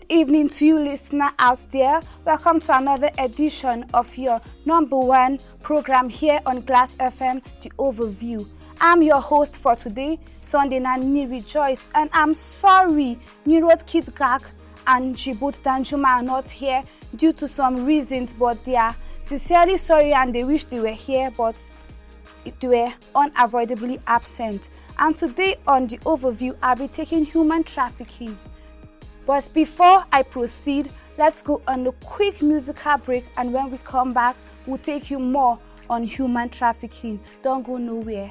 evening to you listener out there. Welcome to another edition of your number one program here on Glass FM, The Overview. I'm your host for today, Sunday Nani Rejoice, and I'm sorry Nirot Kidgak and Jibut Danjuma are not here due to some reasons, but they are sincerely sorry and they wish they were here, but they were unavoidably absent. And today on The Overview, I'll be taking human trafficking. But before I proceed, let's go on a quick musical break, and when we come back, we'll take you more on human trafficking. Don't go nowhere.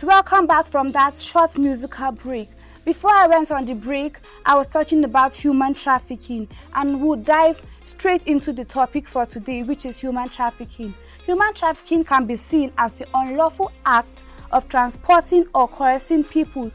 Welcome back from that short musical break. Before I went on the break, I was talking about human trafficking, and we'll dive straight into the topic for today, which is human trafficking. Human trafficking can be seen as the unlawful act of transporting or coercing people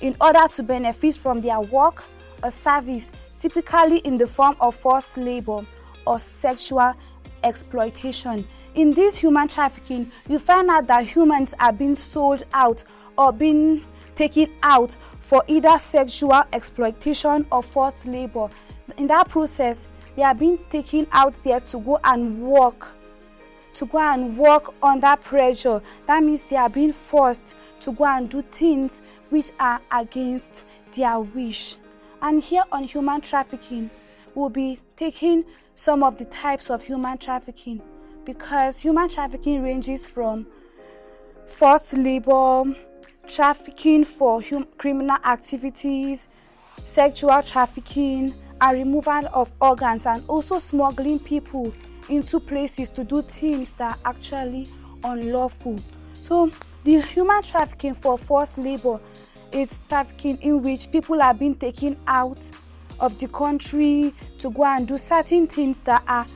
in order to benefit from their work or service, typically in the form of forced labor or sexual exploitation. In this human trafficking, you find out that humans are being sold out or being taken out for either sexual exploitation or forced labor. In that process, they are being taken out there to go and work under pressure. That means they are being forced to go and do things which are against their wish. And here on human trafficking, we'll be taking some of the types of human trafficking, because human trafficking ranges from forced labor, trafficking for criminal activities, sexual trafficking, and removal of organs, and also smuggling people into places to do things that are actually unlawful. So the human trafficking for forced labor is trafficking in which people are being taken out of the country to go and do certain things that are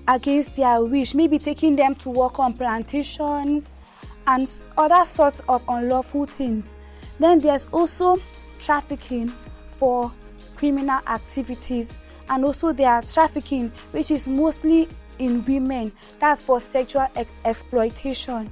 against their wish, maybe taking them to work on plantations and other sorts of unlawful things. Then there's also trafficking for criminal activities, and also there are trafficking which is mostly in women, that's for sexual exploitation.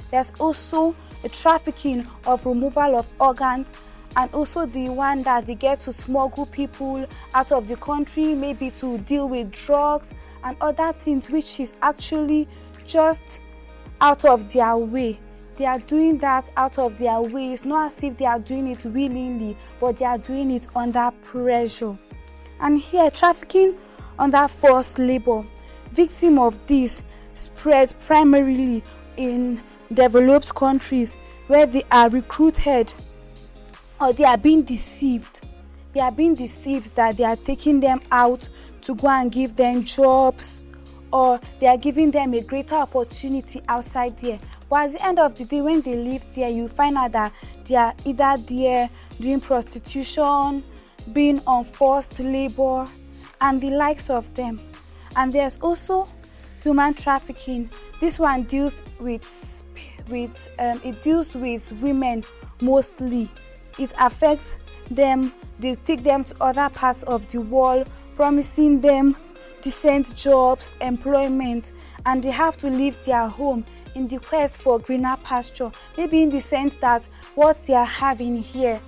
There's also a trafficking of removal of organs, and also the one that they get to smuggle people out of the country, maybe to deal with drugs and other things, which is actually just out of their way. They are doing that out of their way. It's not as if they are doing it willingly, but they are doing it under pressure. And here, trafficking under forced labor. Victim of this spreads primarily in developed countries, where they are recruited or they are being deceived. They are being deceived that they are taking them out to go and give them jobs, or they are giving them a greater opportunity outside there. But at the end of the day, when they leave there, you find out that they are either there doing prostitution, being on forced labor, and the likes of them. And there's also human trafficking. This one deals with women mostly. It affects them. They take them to other parts of the world, promising them decent jobs, employment, and they have to leave their home in the quest for greener pasture. Maybe in the sense that what they are having here,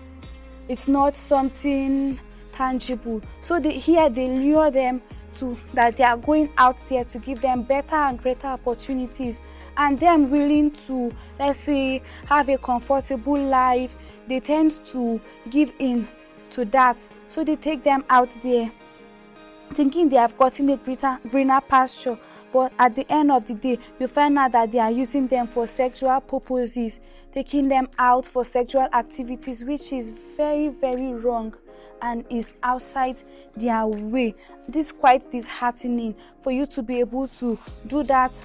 it's not something tangible. So they lure them to that they are going out there to give them better and greater opportunities, and them willing to, let's say, have a comfortable life. They tend to give in to that. So they take them out there thinking they have gotten a greener pasture, but at the end of the day, you find out that they are using them for sexual purposes, taking them out for sexual activities, which is very, very wrong and is outside their way. This is quite disheartening for you to be able to do that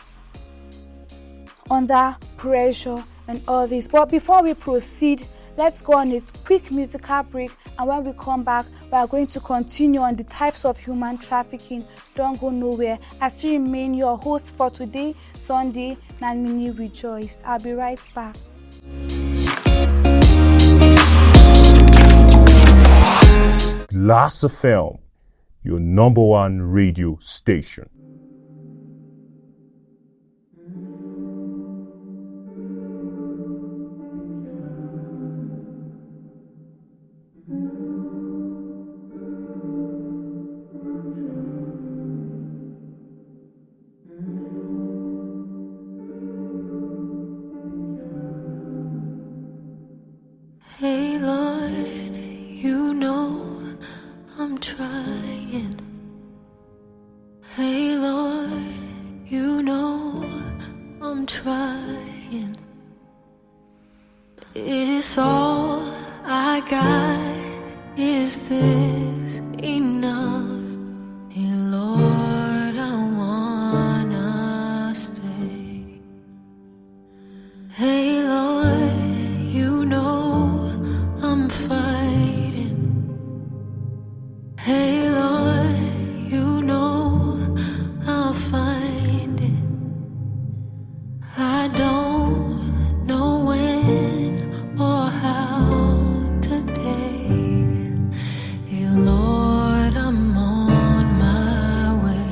under pressure and all this. But before we proceed, let's go on a quick musical break, and when we come back, we are going to continue on the types of human trafficking. Don't go nowhere. I still remain your host for today, Sunday, Nanmini Rejoice. I'll be right back. Glass FM, your number one radio station. Hey Lord, you know I'm trying. Hey Lord, you know I'm trying. Is all I got, is this enough? Hey Lord, I wanna stay. Hey Lord, you know I'm fighting. Hey Lord, you know I'll find it. I don't know when or how today. Hey Lord, I'm on my way.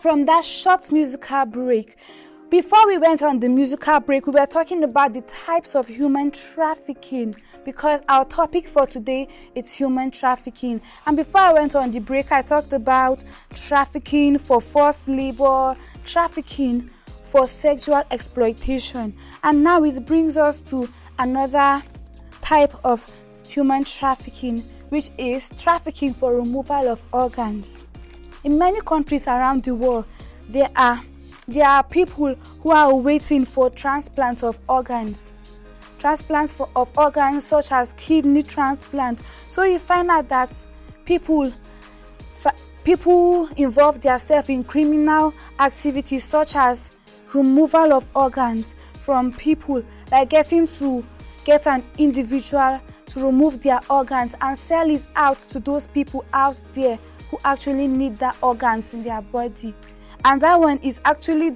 From that short musical break. Before we went on the musical break, we were talking about the types of human trafficking, because our topic for today is human trafficking. And before I went on the break, I talked about trafficking for forced labor, trafficking for sexual exploitation. And now it brings us to another type of human trafficking, which is trafficking for removal of organs. In many countries around the world, there are people who are waiting for transplants of organs. Transplants of organs such as kidney transplant. So you find out that people involve themselves in criminal activities such as removal of organs from people, like get an individual to remove their organs and sell it out to those people out there who actually need that organs in their body. And that one is actually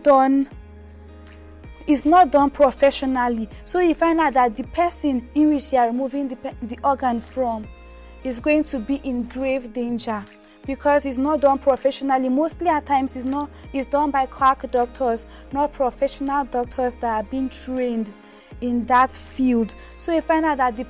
not done professionally. So you find out that the person in which they are removing the organ from is going to be in grave danger, because it's not done professionally. Mostly at times it's done by quack doctors, not professional doctors that are being trained in that field. So you find out that the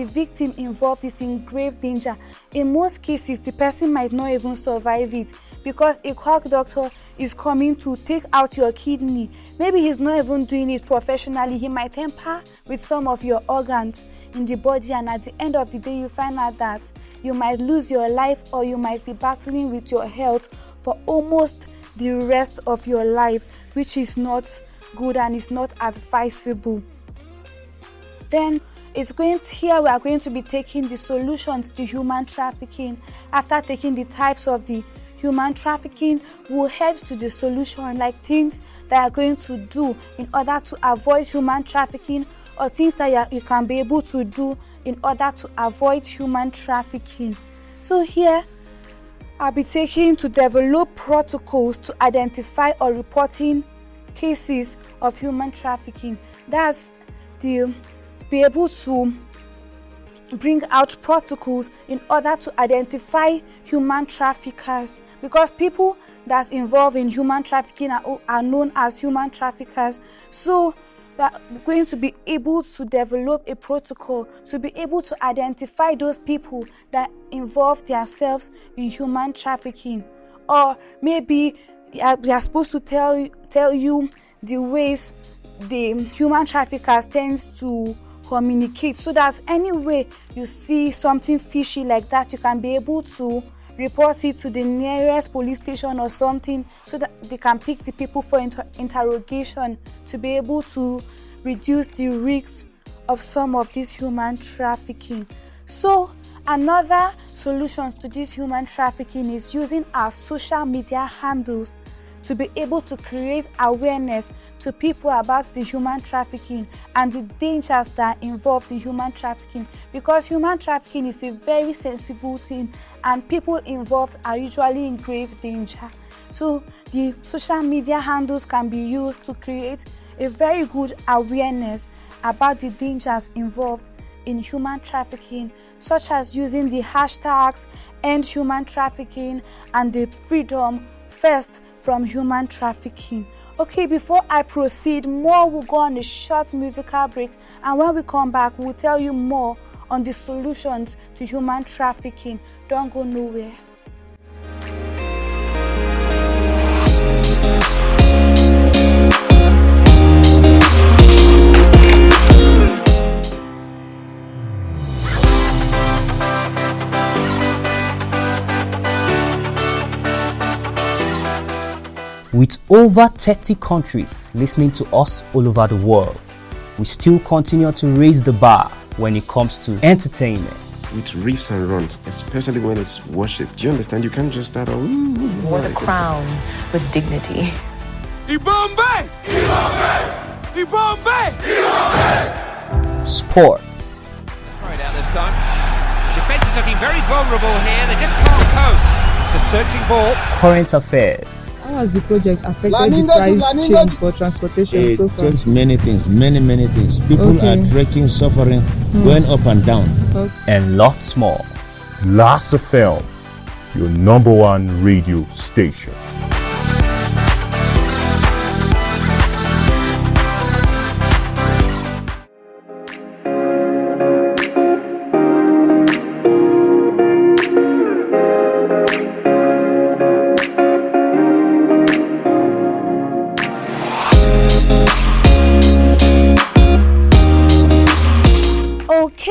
victim involved is in grave danger. In most cases, the person might not even survive it, because a quack doctor is coming to take out your kidney. Maybe he's not even doing it professionally. He might tamper with some of your organs in the body, and at the end of the day, you find out that you might lose your life, or you might be battling with your health for almost the rest of your life, which is not good and is not advisable. Then we are going to be taking the solutions to human trafficking, after taking the types of the human trafficking, we'll head to the solution, like things that are going to do in order to avoid human trafficking, or things that you can be able to do in order to avoid human trafficking. So here, I'll be taking to develop protocols to identify or reporting cases of human trafficking. That's the be able to bring out protocols in order to identify human traffickers, because people that involved in human trafficking are known as human traffickers. So we are going to be able to develop a protocol to be able to identify those people that involve themselves in human trafficking. Or maybe we are supposed to tell you the ways the human traffickers tend to communicate, so that anyway you see something fishy like that, you can be able to report it to the nearest police station or something, so that they can pick the people for interrogation to be able to reduce the risks of some of this human trafficking. So another solution to this human trafficking is using our social media handles to be able to create awareness to people about the human trafficking and the dangers that are involved in human trafficking, because human trafficking is a very sensible thing and people involved are usually in grave danger. So the social media handles can be used to create a very good awareness about the dangers involved in human trafficking, such as using the hashtags End Human Trafficking and the Freedom First from Human Trafficking. Okay, before I proceed more, we'll go on a short musical break, and when we come back, we'll tell you more on the solutions to human trafficking. Don't go nowhere. With over 30 countries listening to us all over the world, we still continue to raise the bar when it comes to entertainment. With riffs and runs, especially when it's worship. Do you understand? You can't just start with a crown, with dignity. Ibombe! Ibombe! Ibombe! Ibombe! Sports. Throw it out this time. The defense is looking very vulnerable here. They just can't cope. It's a searching ball. Current affairs. How has the project affected the price change for transportation it so far? It many things, many things. People are trekking, suffering, going up and down. And lots more. Last FM, your #1 radio station.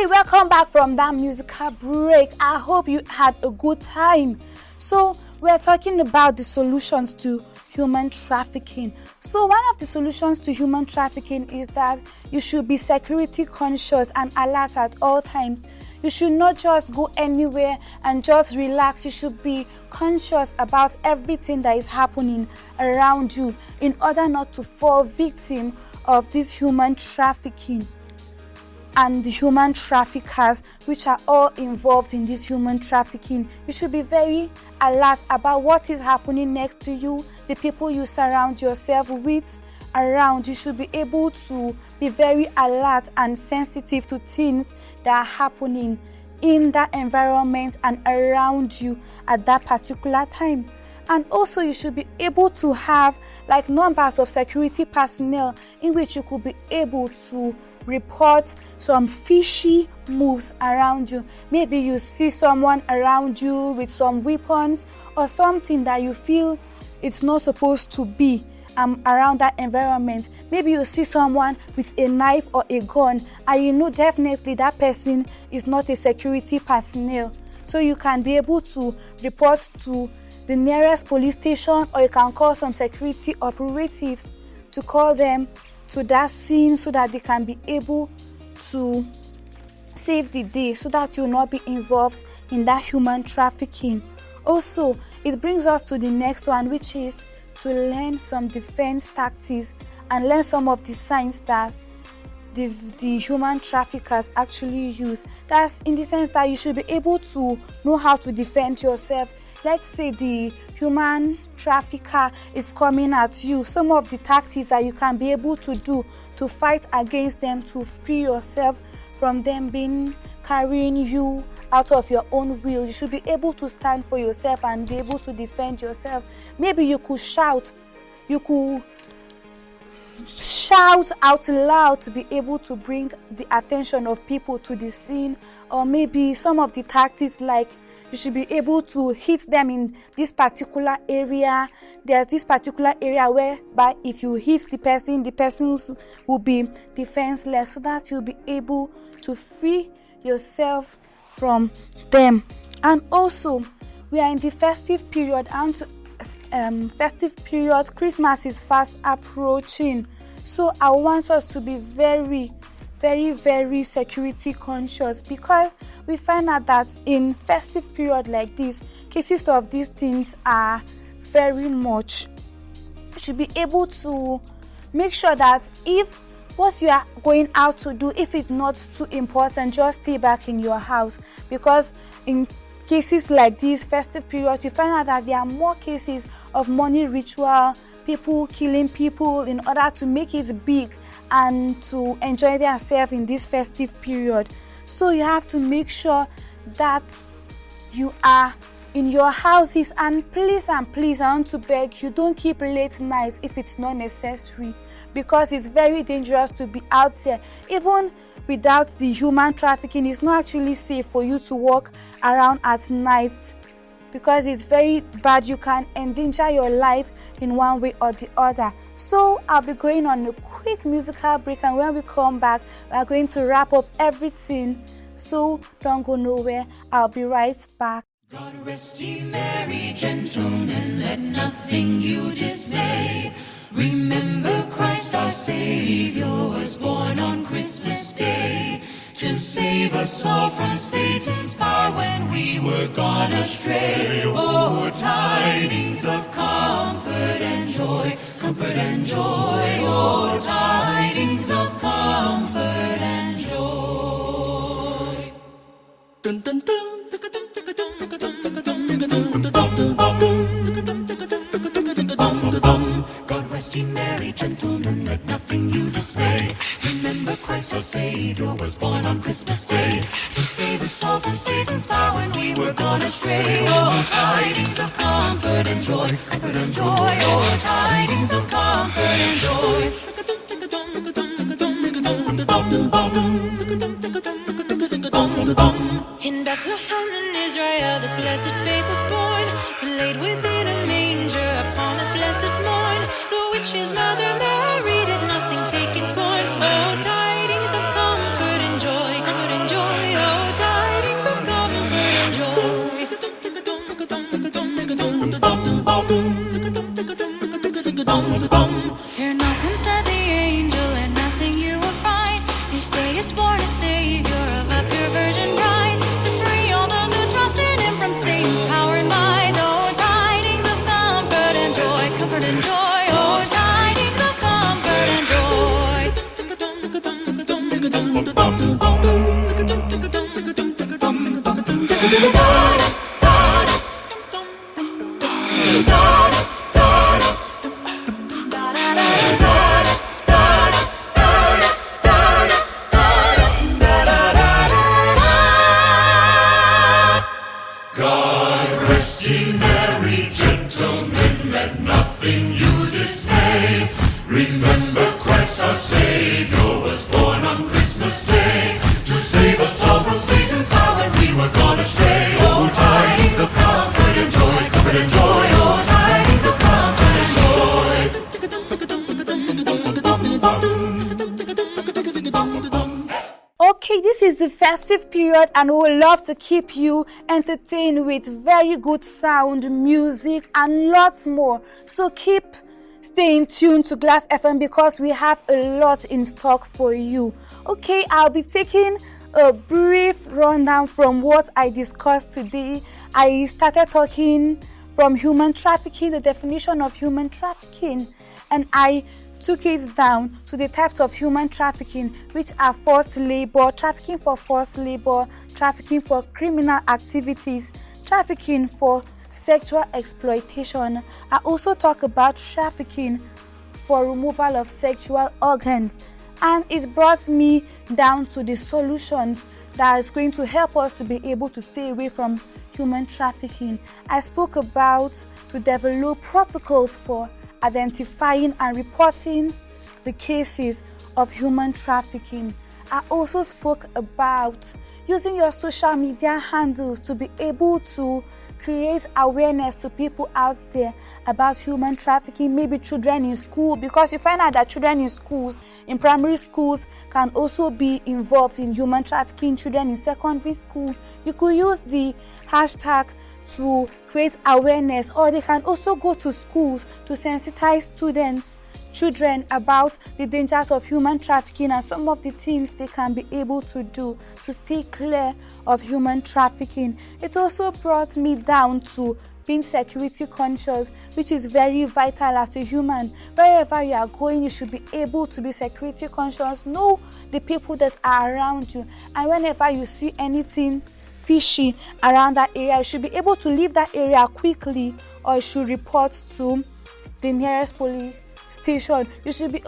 Welcome back from that musical break. I hope you had a good time. So we're talking about the solutions to human trafficking. So one of the solutions to human trafficking is that you should be security conscious and alert at all times. You should not just go anywhere and just relax. You should be conscious about everything that is happening around you in order not to fall victim of this human trafficking and the human traffickers, which are all involved in this human trafficking. You should be very alert about what is happening next to you, the people you surround yourself with around. You should be able to be very alert and sensitive to things that are happening in that environment and around you at that particular time. And also you should be able to have like numbers of security personnel in which you could be able to report some fishy moves around you. Maybe you see someone around you with some weapons or something that you feel it's not supposed to be around that environment. Maybe you see someone with a knife or a gun and you know definitely that person is not a security personnel. So you can be able to report to the nearest police station, or you can call some security operatives to call them to that scene so that they can be able to save the day, so that you will not be involved in that human trafficking. Also, it brings us to the next one, which is to learn some defense tactics and learn some of the signs that the human traffickers actually use. That's in the sense that you should be able to know how to defend yourself. Let's say the human trafficker is coming at you. Some of the tactics that you can be able to do to fight against them, to free yourself from them carrying you out of your own will. You should be able to stand for yourself and be able to defend yourself. Maybe you could shout out loud to be able to bring the attention of people to the scene. Or maybe some of the tactics, like you should be able to hit them in this particular area. There's this particular area whereby if you hit the person will be defenseless, so that you'll be able to free yourself from them. And also, we are in the festive period, and Christmas is fast approaching. So I want us to be very, very, very security conscious, because we find out that in festive period like this, cases of these things are very much. You should be able to make sure that if what you are going out to do, if it's not too important, just stay back in your house, because in cases like these festive periods, you find out that there are more cases of money ritual, people killing people in order to make it big and to enjoy themselves in this festive period. So you have to make sure that you are in your houses, and please, I want to beg you, don't keep late nights if it's not necessary, because it's very dangerous to be out there. Even without the human trafficking, it's not actually safe for you to walk around at night, because it's very bad. You can endanger your life in one way or the other. So I'll be going on a quick musical break, and when we come back, we are going to wrap up everything. So don't go nowhere. I'll be right back. God rest ye merry gentlemen, let nothing you dismay. Remember Christ our Savior was born on Christmas Day to save us all from Satan's power when we were gone astray. Oh, tidings of comfort and joy, comfort and joy. Oh, tidings of comfort and joy. Dun, dun, dun. God rest ye merry gentlemen, let nothing you dismay. Remember Christ our Savior was born on Christmas Day to save us all from Satan's power when we were gone astray. Oh, tidings of comfort and joy, comfort and joy. Oh, tidings of comfort and joy. In Bethlehem in Israel, this blessed babe was born, laid within a manger upon this blessed morn. The witch's mother Mary did nothing taking scorn. Oh, tidings of comfort and joy, comfort and joy. Oh, tidings of comfort and joy. Fear not, them said the angel, and nothing you will find. This day is born a Savior of a pure virgin bride, to free all those who trust in him from Satan's power and might. Oh, tidings of comfort and joy, comfort and joy. Oh, tidings of comfort and joy. God rest ye merry gentlemen, let nothing you dismay. Remember Christ our Savior was born on Christmas Day to save us all from Satan's power when we were gone astray. Oh, tidings of comfort and joy, comfort and joy. Oh, tidings of comfort and joy. Okay, this is the festive period, and we would love to keep you entertained with very good sound, music, and lots more. So keep staying tuned to Glass FM, because we have a lot in stock for you. Okay, I'll be taking a brief rundown from what I discussed today. I started talking from human trafficking, the definition of human trafficking, and I took it down to the types of human trafficking, which are forced labor, trafficking for forced labor, trafficking for criminal activities, trafficking for sexual exploitation. I also talk about trafficking for removal of sexual organs, and it brought me down to the solutions that is going to help us to be able to stay away from human trafficking. I spoke about to develop protocols for identifying and reporting the cases of human trafficking. I also spoke about using your social media handles to be able to create awareness to people out there about human trafficking, maybe children in school, because you find out that children in schools, in primary schools, can also be involved in human trafficking, children in secondary school. You could use the hashtag to create awareness, or they can also go to schools to sensitize students, children, about the dangers of human trafficking and some of the things they can be able to do to stay clear of human trafficking. It also brought me down to being security conscious, which is very vital as a human. Wherever you are going, you should be able to be security conscious, know the people that are around you, and whenever you see anything fishy around that area, you should be able to leave that area quickly, or you should report to the nearest police station. You should be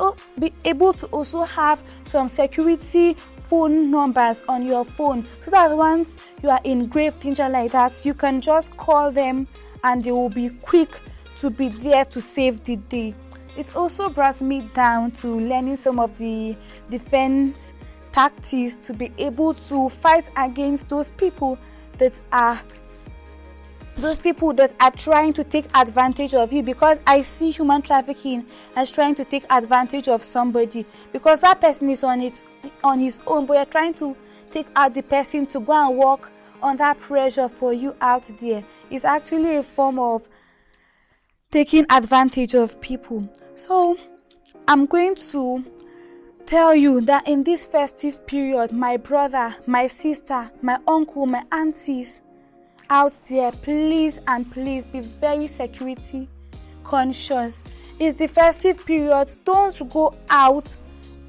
able to also have some security phone numbers on your phone, so that once you are in grave danger like that, you can just call them and they will be quick to be there to save the day. It also brought me down to learning some of the defense tactics to be able to fight against those people that are trying to take advantage of you, because I see human trafficking as trying to take advantage of somebody, because that person is on his own, but you're trying to take out the person to go and work under pressure for you out there. It's actually a form of taking advantage of people. So I'm going to tell you that in this festive period, my brother, my sister, my uncle, my aunties out there, please and please be very security conscious. It's the festive period. Don't go out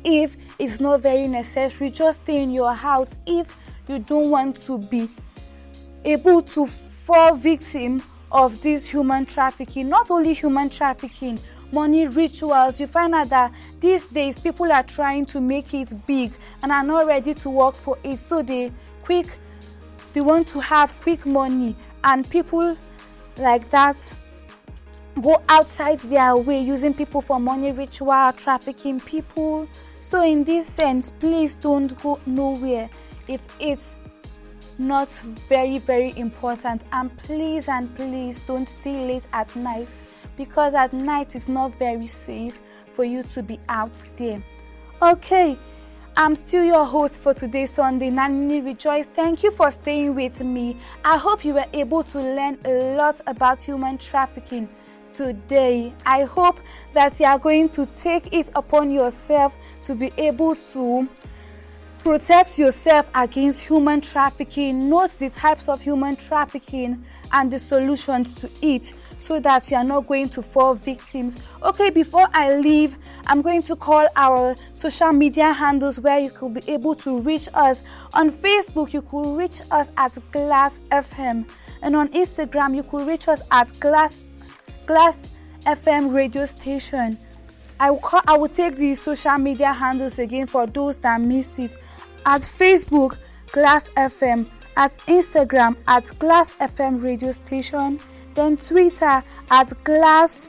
if it's not very necessary. Just stay in your house if you don't want to be able to fall victim of this human trafficking. Not only human trafficking, money rituals. You find out that these days people are trying to make it big and are not ready to work for it, so they want to have quick money, and people like that go outside their way using people for money ritual, trafficking people. So in this sense, please don't go nowhere if it's not very, very important, and please don't stay late at night, because at night is not very safe for you to be out there. Okay, I'm still your host for today's Sunday, Nanini Rejoice. Thank you for staying with me. I hope you were able to learn a lot about human trafficking today. I hope that you are going to take it upon yourself to be able to protect yourself against human trafficking. Note the types of human trafficking and the solutions to it, so that you are not going to fall victims. Okay, before I leave, I'm going to call our social media handles where you could be able to reach us. On Facebook, you could reach us at Glass FM, and on Instagram, you could reach us at Glass FM radio station. I will take the social media handles again for those that miss it. At Facebook, Glass FM. At Instagram, at Glass FM radio station. Then Twitter, at Glass_FM.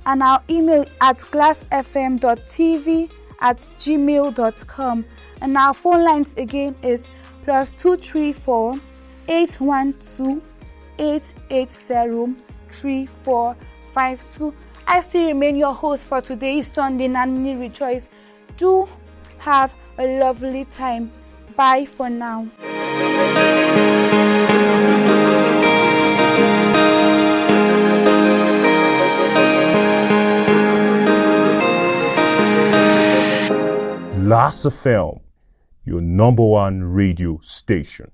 And our email at glassfm.tv@gmail.com. And our phone lines again is +234 812 880 3452. I still remain your host for today's Sunday, Nanini Rejoice. Do have a lovely time. Bye for now. Glass FM, your number one radio station.